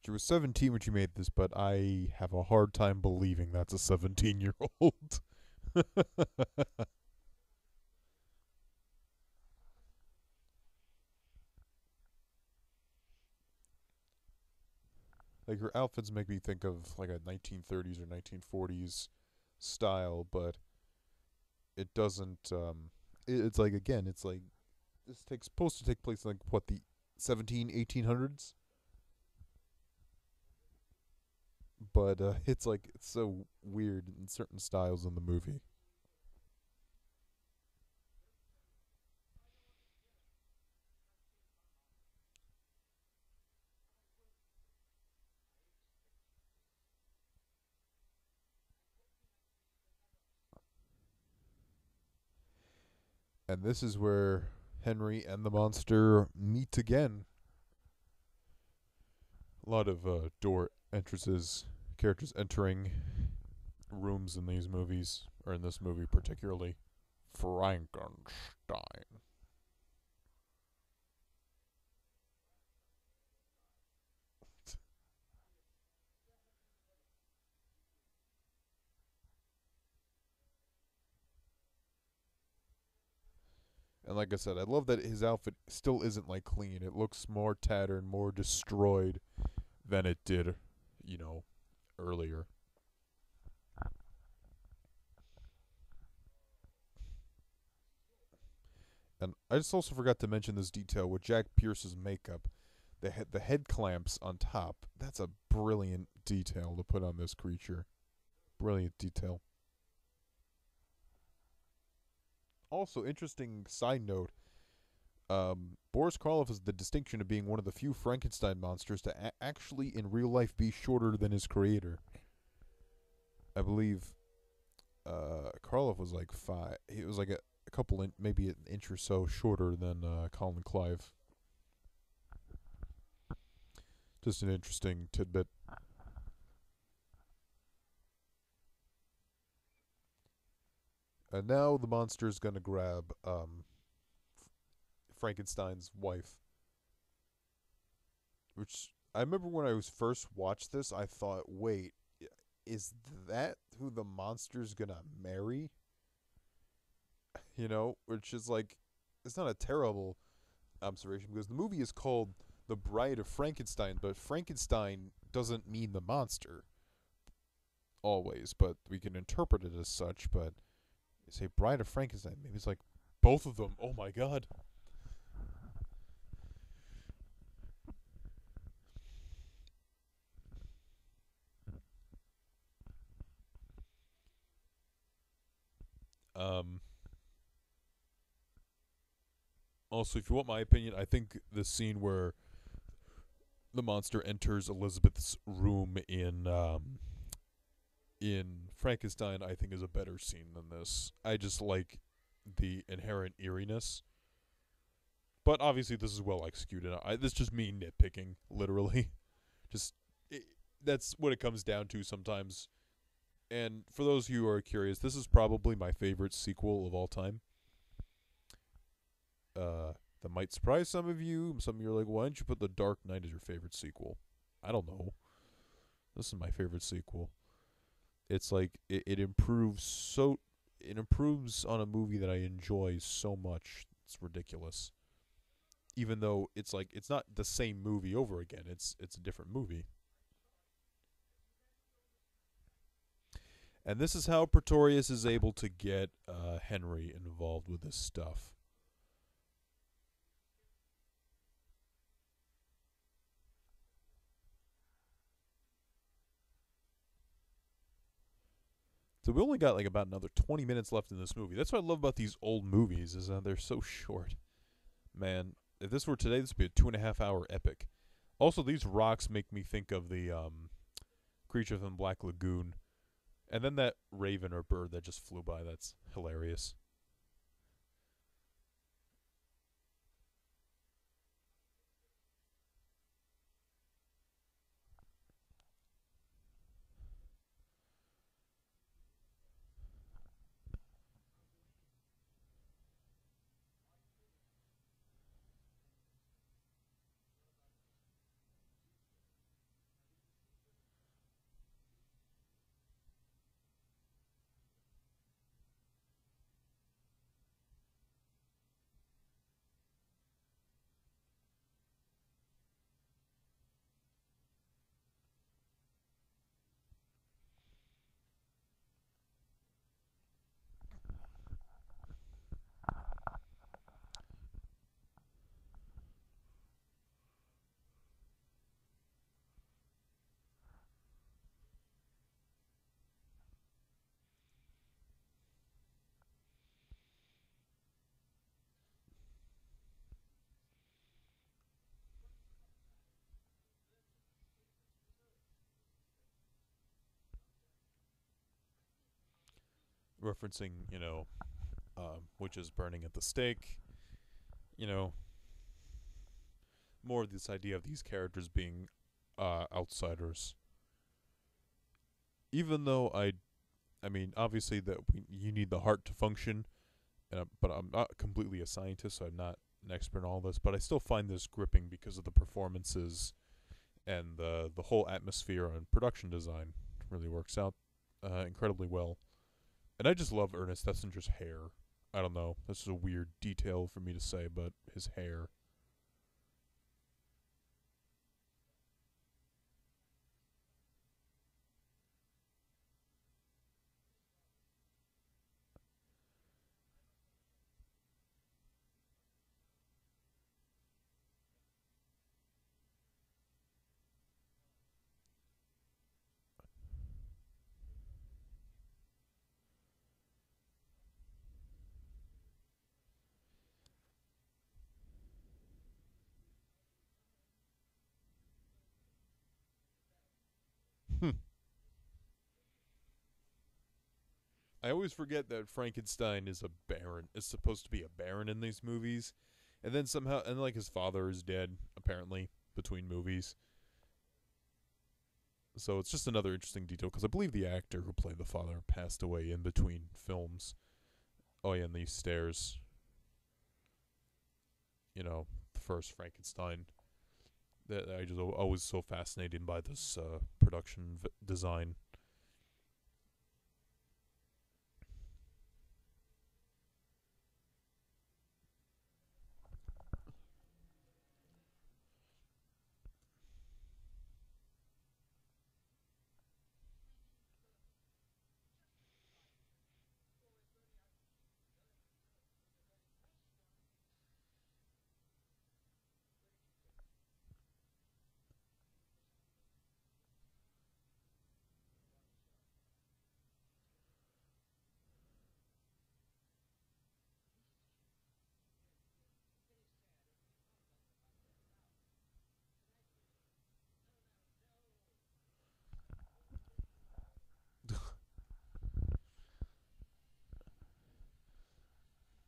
Speaker 1: She was 17 when she made this, but I have a hard time believing that's a 17-year-old. Like her outfits make me think of like a 1930s or 1940s style, but it doesn't. It's like again, it's like this takes supposed to take place in like what the 1800s, but it's like it's so weird in certain styles in the movie. And this is where Henry and the monster meet again. A lot of door entrances, characters entering rooms in these movies, or in this movie particularly. Frankenstein. And like I said, I love that his outfit still isn't like clean. It looks more tattered, more destroyed than it did, you know, earlier. And I just also forgot to mention this detail with Jack Pierce's makeup. The head clamps on top. That's a brilliant detail to put on this creature. Brilliant detail. Also, interesting side note. Boris Karloff has the distinction of being one of the few Frankenstein monsters to actually, in real life, be shorter than his creator. I believe Karloff was like five. He was like a couple, maybe an inch or so shorter than Colin Clive. Just an interesting tidbit. And now the monster's gonna grab Frankenstein's wife, which I remember when I was first watched this, I thought, wait, is that who the monster's gonna marry? Which is like, it's not a terrible observation because the movie is called The Bride of Frankenstein, but Frankenstein doesn't mean the monster always, but we can interpret it as such. But you say Bride of Frankenstein, maybe it's like both of them. Oh my god. Um, Also, if you want my opinion, I think the scene where the monster enters Elizabeth's room in Frankenstein, I think is a better scene than this. I just like the inherent eeriness, but obviously this is well executed. This is just me nitpicking, literally. Just it, that's what it comes down to sometimes. And for those of you who are curious, this is probably my favorite sequel of all time. That might surprise some of you. Some of you are like, why don't you put The Dark Knight as your favorite sequel? I don't know. This is my favorite sequel. It's like it improves on a movie that I enjoy so much. It's ridiculous. Even though it's like it's not the same movie over again. It's a different movie. And this is how Pretorius is able to get Henry involved with this stuff. So we only got like about another 20 minutes left in this movie. That's what I love about these old movies is that they're so short. Man, if this were today, this would be a 2.5 hour epic. Also, these rocks make me think of the creature from Black Lagoon. And then that raven or bird that just flew by. That's hilarious. Referencing, witches burning at the stake. You know, more of this idea of these characters being outsiders. Even though I mean, obviously that you need the heart to function, but I'm not completely a scientist, so I'm not an expert in all this. But I still find this gripping because of the performances and the whole atmosphere and production design really works out incredibly well. And I just love Ernest Thessinger's hair. I don't know. This is a weird detail for me to say, but his hair. I always forget that Frankenstein is a baron. Is supposed to be a baron in these movies, and then somehow, and like his father is dead apparently between movies, So it's just another interesting detail because I believe the actor who played the father passed away in between films. Oh yeah, and these stairs. The first Frankenstein. That I just always so fascinated by this production design.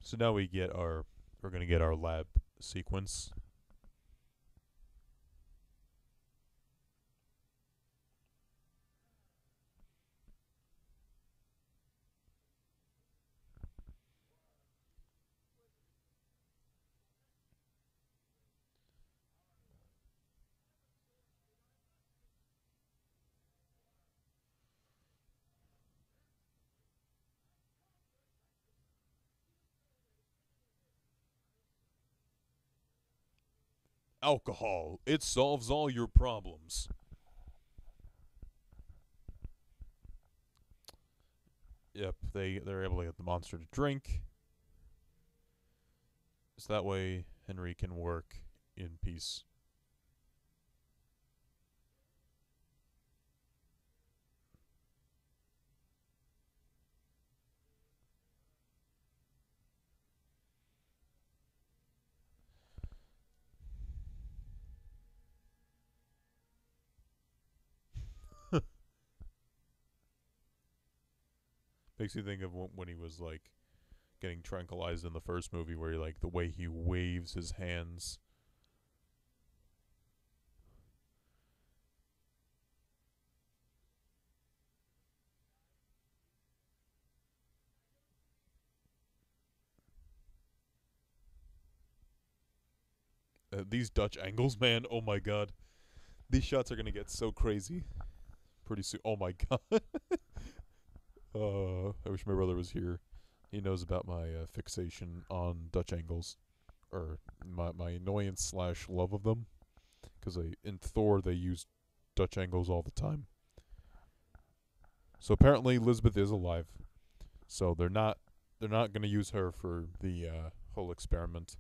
Speaker 1: So now we're gonna get our lab sequence. Alcohol. It solves all your problems. Yep, they're able to get the monster to drink. So that way Henry can work in peace. Makes you think of when he was like getting tranquilized in the first movie, where he, like the way he waves his hands. These Dutch angles, man. Oh my god, these shots are gonna get so crazy pretty soon. Oh my god. I wish my brother was here. He knows about my fixation on Dutch angles, or my annoyance slash love of them. Because in Thor they use Dutch angles all the time. So apparently Elizabeth is alive. So they're not gonna use her for the whole experiment.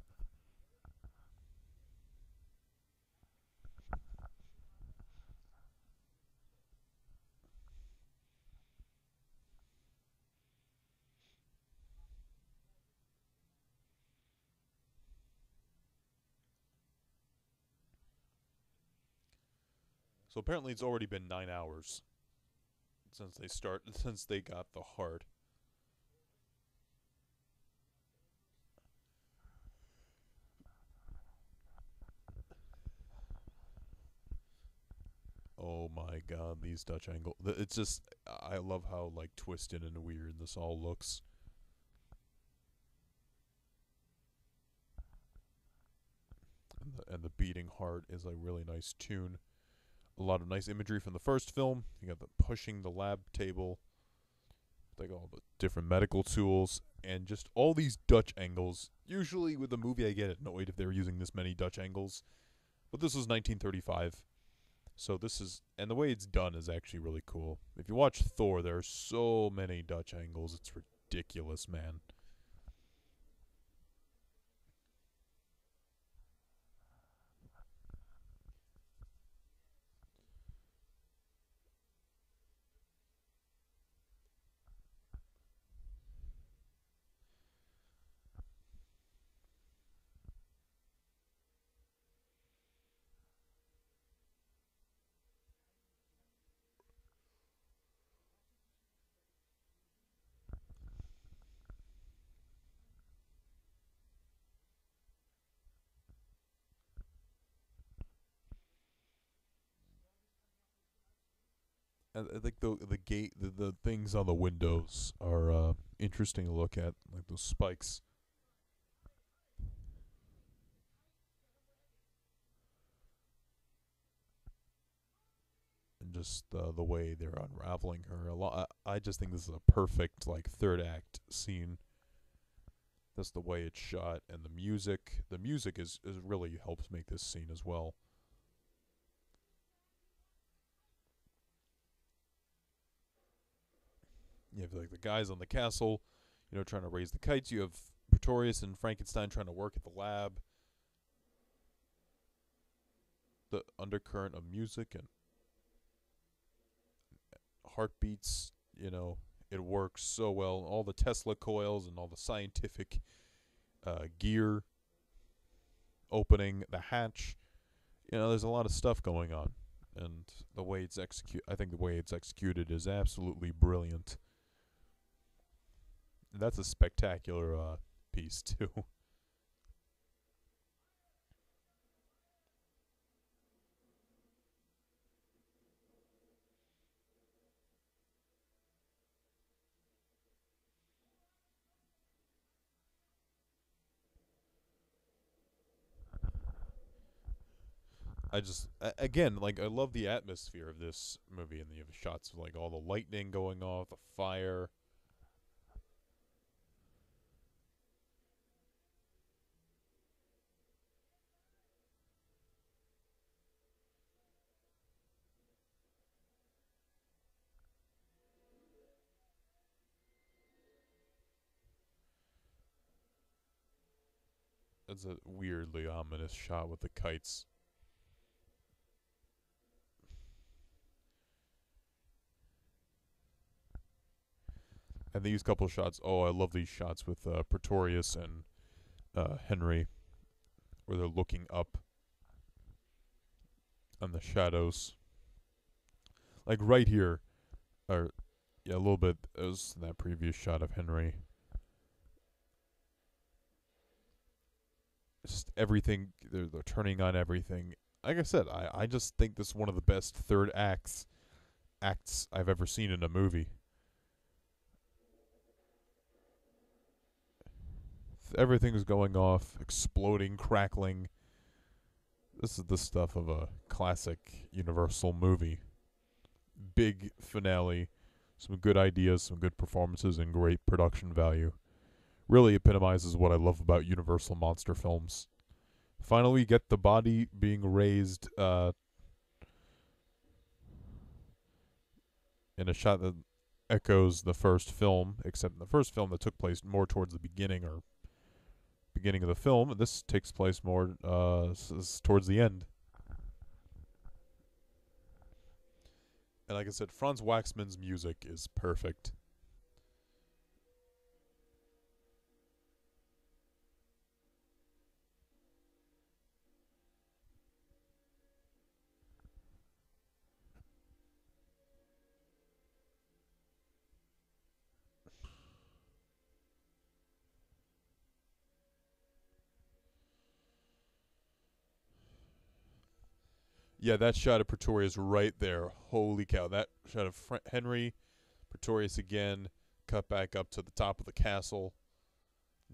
Speaker 1: So apparently it's already been 9 hours since they got the heart. Oh my god, these Dutch angles. It's just I love how like twisted and weird this all looks. And the beating heart is a really nice tune. A lot of nice imagery from the first film. You got the pushing the lab table, like all the different medical tools, and just all these Dutch angles. Usually with a movie, I get annoyed if they were using this many Dutch angles, but this was 1935, so this is, and the way it's done is actually really cool. If you watch Thor, there are so many Dutch angles. It's ridiculous, man. I think the gate the things on the windows are interesting to look at, like those spikes, and just the way they're unraveling her. A lot. I just think this is a perfect like third act scene. That's the way it's shot, and the music. The music is really helps make this scene as well. You have like the guys on the castle, trying to raise the kites. You have Pretorius and Frankenstein trying to work at the lab. The undercurrent of music and heartbeats, it works so well. All the Tesla coils and all the scientific gear, opening the hatch. There's a lot of stuff going on, and the way it's I think the way it's executed is absolutely brilliant. And that's a spectacular piece too. Again, like I love the atmosphere of this movie, and you have shots of like all the lightning going off, the fire. It's a weirdly ominous shot with the kites. And these couple shots, oh, I love these shots with Pretorius and Henry, where they're looking up on the shadows. Like right here, or yeah, a little bit. It was that previous shot of Henry. Just everything, they're turning on everything. Like I said, I just think this is one of the best third acts I've ever seen in a movie. Everything is going off, exploding, crackling. This is the stuff of a classic Universal movie. Big finale, some good ideas, some good performances, and great production value. Really epitomizes what I love about Universal monster films. Finally, we get the body being raised in a shot that echoes the first film, except in the first film that took place more towards the beginning of the film, and this takes place more towards the end. And like I said, Franz Waxman's music is perfect. Yeah, that shot of Pretorius right there. Holy cow. That shot of Henry, Pretorius again, cut back up to the top of the castle.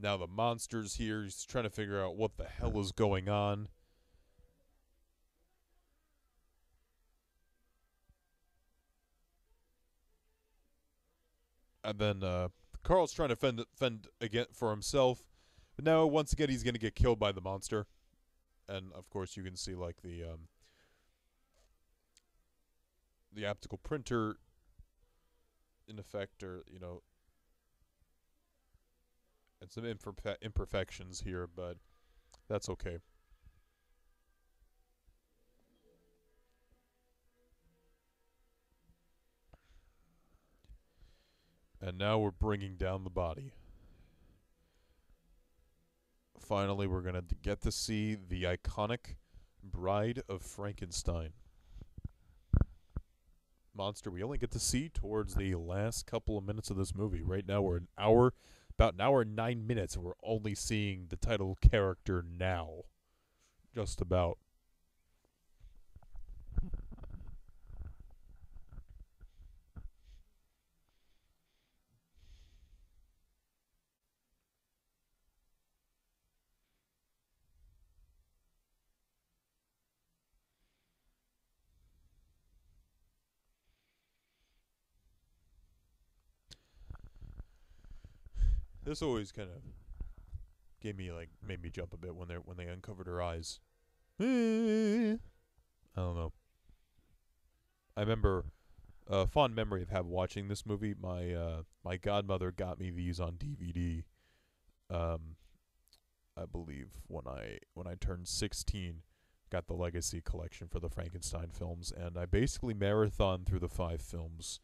Speaker 1: Now the monster's here. He's trying to figure out what the hell is going on. And then Carl's trying to fend again for himself. But now, once again, he's going to get killed by the monster. And, of course, you can see, like, the optical printer in effect, or and some imperfections here, but that's okay. And now we're bringing down the body. Finally, we're going to get to see the iconic Bride of Frankenstein monster we only get to see towards the last couple of minutes of this movie. Right now we're about an hour and 9 minutes, and we're only seeing the title character now. Just about. This always kind of made me jump a bit when they uncovered her eyes. I don't know. I remember a fond memory of watching this movie. My godmother got me these on DVD. Um, I believe when I turned 16, got the Legacy collection for the Frankenstein films, and I basically marathoned through the 5 films.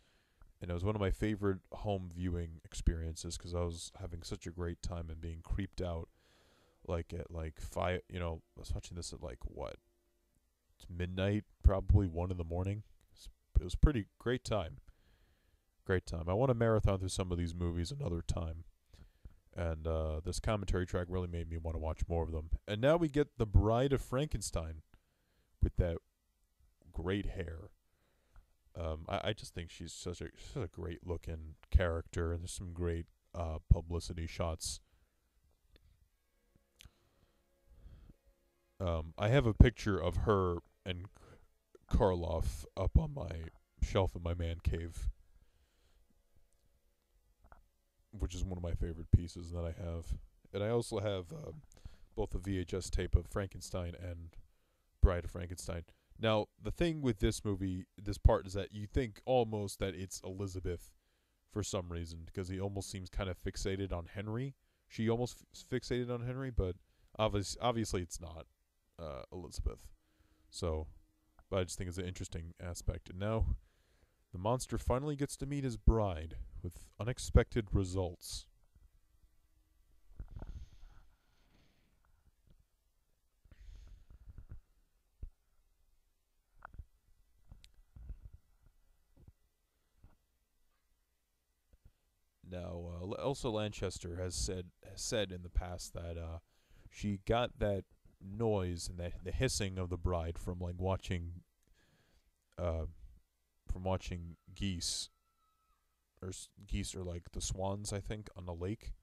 Speaker 1: And it was one of my favorite home viewing experiences because I was having such a great time and being creeped out like at like 5. I was watching this at like what, midnight, probably 1 in the morning. It was pretty great time. Great time. I want to marathon through some of these movies another time. And this commentary track really made me want to watch more of them. And now we get the Bride of Frankenstein with that great hair. I just think she's such a great looking character, and there's some great publicity shots. I have a picture of her and Karloff up on my shelf in my man cave, which is one of my favorite pieces that I have. And I also have both a VHS tape of Frankenstein and Bride of Frankenstein. Now, the thing with this movie, this part, is that you think almost that it's Elizabeth for some reason, because he almost seems kind of fixated on Henry. She almost fixated on Henry, but obviously it's not Elizabeth. So, but I just think it's an interesting aspect. And now, the monster finally gets to meet his bride with unexpected results. Now, Elsa Lanchester has said in the past that she got that noise and the hissing of the bride from like uh, watching geese or like the swans, I think, on the lake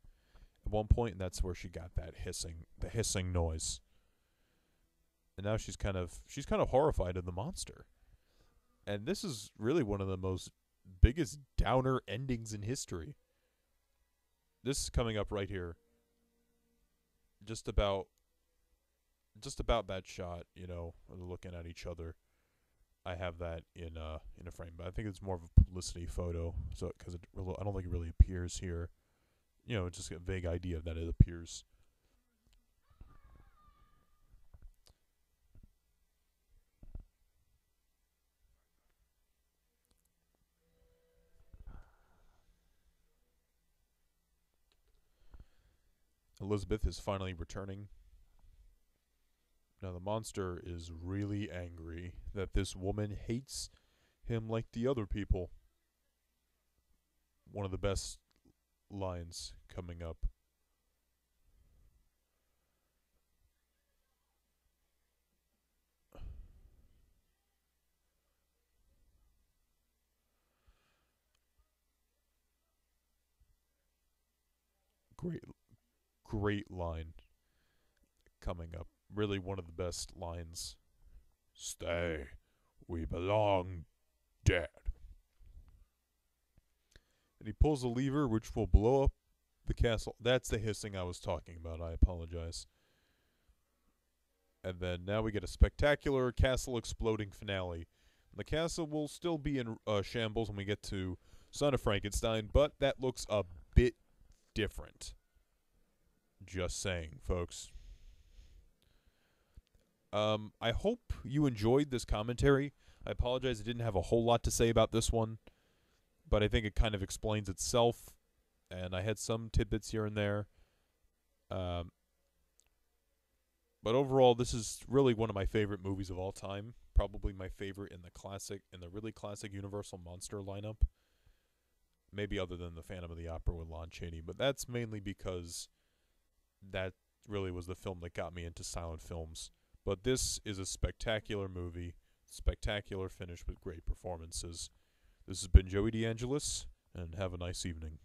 Speaker 1: at one point, and that's where she got the hissing noise. And now she's kind of horrified of the monster. And this is really one of the most biggest downer endings in history. This is coming up right here. Just about that shot, looking at each other. I have that in a frame, but I think it's more of a publicity photo. So because I don't think it really appears here. Just a vague idea that it appears. Elizabeth is finally returning. Now the monster is really angry that this woman hates him like the other people. One of the best lines coming up. Great, great line coming up. Really one of the best lines. Stay. We belong dead. And he pulls a lever which will blow up the castle. That's the hissing I was talking about. I apologize. And then now we get a spectacular castle exploding finale. The castle will still be in shambles when we get to Son of Frankenstein, but that looks a bit different. Just saying, folks. I hope you enjoyed this commentary. I apologize I didn't have a whole lot to say about this one, but I think it kind of explains itself, and I had some tidbits here and there. Um, but overall, this is really one of my favorite movies of all time. Probably my favorite in the really classic Universal Monster lineup. Maybe other than the Phantom of the Opera with Lon Chaney, but that's mainly because that really was the film that got me into silent films. But this is a spectacular movie, spectacular finish with great performances. This has been Joey DeAngelis, and have a nice evening.